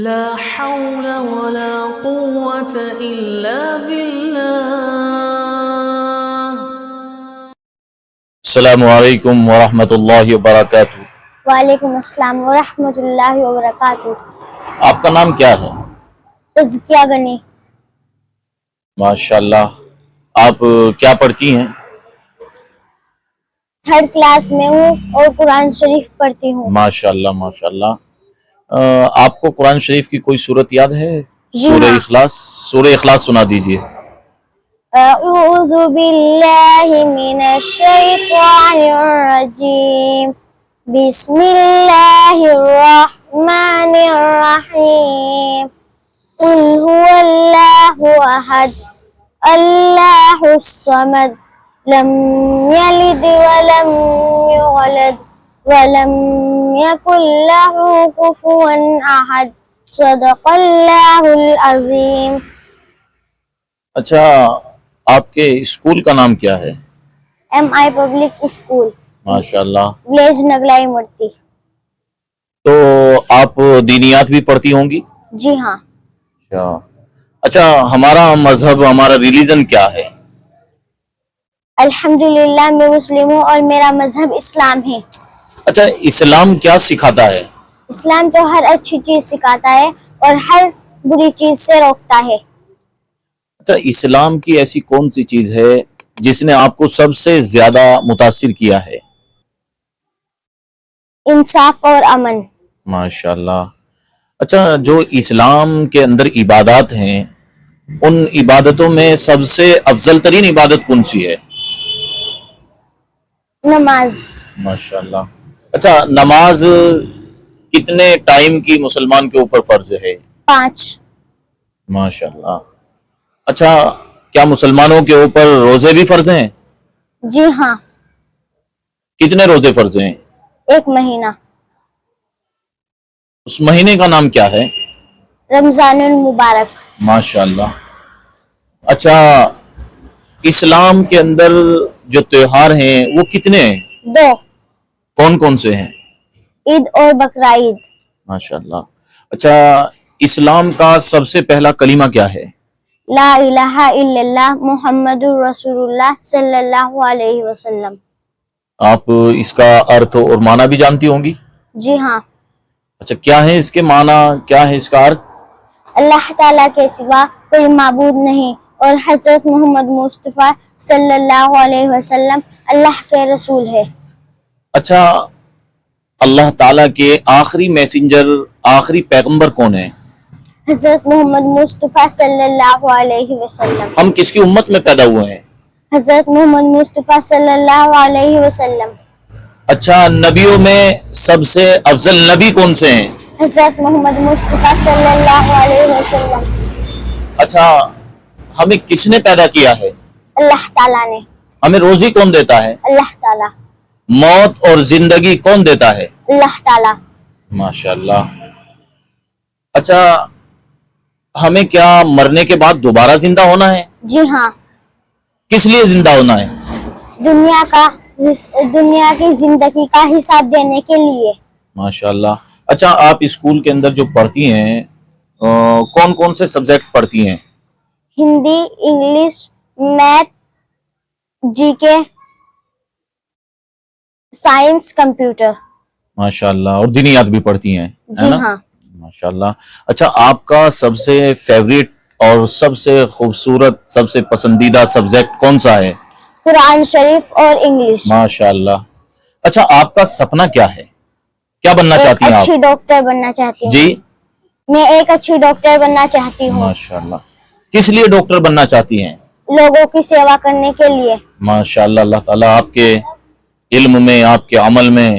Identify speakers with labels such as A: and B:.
A: لا حول ولا قوة إلا بالله.
B: السلام علیکم ورحمۃ اللہ وبرکاتہ.
C: وعلیکم السلام ورحمۃ اللہ وبرکاتہ.
B: آپ کا نام کیا ہے؟
C: تزکیہ غنی.
B: ماشاءاللہ. آپ کیا پڑھتی ہیں؟
C: 3rd کلاس میں ہوں اور قرآن شریف پڑھتی ہوں.
B: ماشاءاللہ ماشاءاللہ. آپ کو قرآن شریف کی کوئی سورت یاد ہے؟
C: جی
B: سورہ
C: ہاں.
B: اخلاص. سورہ اخلاص سنا دیجئے.
C: اعوذ باللہ من الشیطان الرجیم. بسم اللہ الرحمن الرحیم. قل هو اللہ احد اللہ الصمد لم یلد ولم یولد ولم یکن له کفوا احد. صدق اللہ العظیم.
B: اچھا، آپ کے اسکول کا نام کیا ہے؟
C: MI پبلک اسکول
B: ماشاءاللہ.
C: ولیج نگلائی مرتی.
B: تو آپ دینیات بھی پڑھتی ہوں گی؟
C: جی ہاں.
B: اچھا، ہمارا مذہب، ہمارا ریلیجن کیا ہے؟
C: الحمدللہ میں مسلم ہوں اور میرا مذہب اسلام ہے.
B: اچھا، اسلام کیا سکھاتا ہے؟
C: اسلام تو ہر اچھی چیز سکھاتا ہے اور ہر بری چیز سے روکتا ہے.
B: اچھا، اسلام کی ایسی کون سی چیز ہے جس نے آپ کو سب سے زیادہ متاثر کیا ہے؟
C: انصاف اور امن.
B: ماشاءاللہ. اچھا، جو اسلام کے اندر عبادات ہیں، ان عبادتوں میں سب سے افضل ترین عبادت کون سی ہے؟
C: نماز.
B: ماشاءاللہ. اچھا، نماز کتنے ٹائم کی مسلمان کے اوپر فرض ہے؟
C: 5.
B: ماشاءاللہ. اچھا، کیا مسلمانوں کے اوپر روزے بھی فرض ہیں؟
C: جی ہاں.
B: کتنے روزے فرض ہیں؟
C: 1 مہینہ.
B: اس مہینے کا نام کیا ہے؟
C: رمضان المبارک.
B: ماشاءاللہ. اچھا، اسلام کے اندر جو تہوار ہیں وہ کتنے ہیں؟
C: 2.
B: کون کون سے ہیں؟
C: عید اور بقرہ عید.
B: ماشاءاللہ. اچھا، اسلام کا سب سے پہلا کلمہ کیا ہے؟
C: لا الہ الا اللہ محمد الرسول اللہ صلی اللہ علیہ وسلم.
B: آپ اس کا ارتھ اور معنی بھی جانتی ہوں گی؟
C: جی ہاں.
B: اچھا، کیا ہے اس کے معنی، کیا ہے اس کا ارتھ؟
C: اللہ تعالیٰ کے سوا کوئی معبود نہیں اور حضرت محمد مصطفیٰ صلی اللہ علیہ وسلم اللہ کے رسول ہے.
B: اچھا، اللہ تعالیٰ کے آخری میسنجر، آخری پیغمبر کون ہے؟
C: حضرت محمد مصطفیٰ صلی اللہ علیہ وسلم.
B: ہم کس کی امت میں پیدا ہوئے ہیں؟
C: حضرت محمد مصطفیٰ صلی اللہ علیہ وسلم.
B: اچھا، نبیوں میں سب سے افضل نبی کون سے ہیں؟
C: حضرت محمد مصطفیٰ صلی اللہ علیہ وسلم.
B: اچھا، ہمیں کس نے پیدا کیا ہے؟
C: اللہ تعالیٰ نے.
B: ہمیں روزی کون دیتا ہے؟
C: اللہ تعالیٰ.
B: موت اور زندگی کون دیتا ہے؟
C: اللہ تعالیٰ.
B: ماشاءاللہ. اچھا، ہمیں کیا مرنے کے بعد دوبارہ زندہ ہونا ہے؟
C: جی ہاں.
B: کس لیے زندہ ہونا ہے؟
C: دنیا کی زندگی کا حساب دینے کے لیے.
B: ماشاءاللہ. اچھا، آپ اسکول کے اندر جو پڑھتی ہیں کون کون سے سبجیکٹ پڑھتی ہیں؟
C: Hindi, English, math, GK، science, computer.
B: ماشاءاللہ. اور دینیات بھی پڑھتی ہیں؟
C: جی ہاں.
B: ماشاءاللہ. اچھا، آپ کا سب سے فیوریٹ اور سب سے خوبصورت، سب سے پسندیدہ سبجیکٹ کون سا ہے؟
C: قرآن شریف اور انگلش.
B: ماشاءاللہ. اچھا، آپ کا سپنا کیا ہے؟ کیا بننا چاہتی ہیں آپ؟
C: اچھی ڈاکٹر بننا چاہتی ہوں.
B: جی؟
C: میں ایک اچھی ڈاکٹر بننا چاہتی ہوں.
B: ماشاءاللہ. کس لیے ڈاکٹر بننا چاہتی ہیں؟
C: لوگوں کی سیوا کرنے کے لیے.
B: ماشاءاللہ. اللہ تعالیٰ آپ کے علم میں، آپ کے عمل میں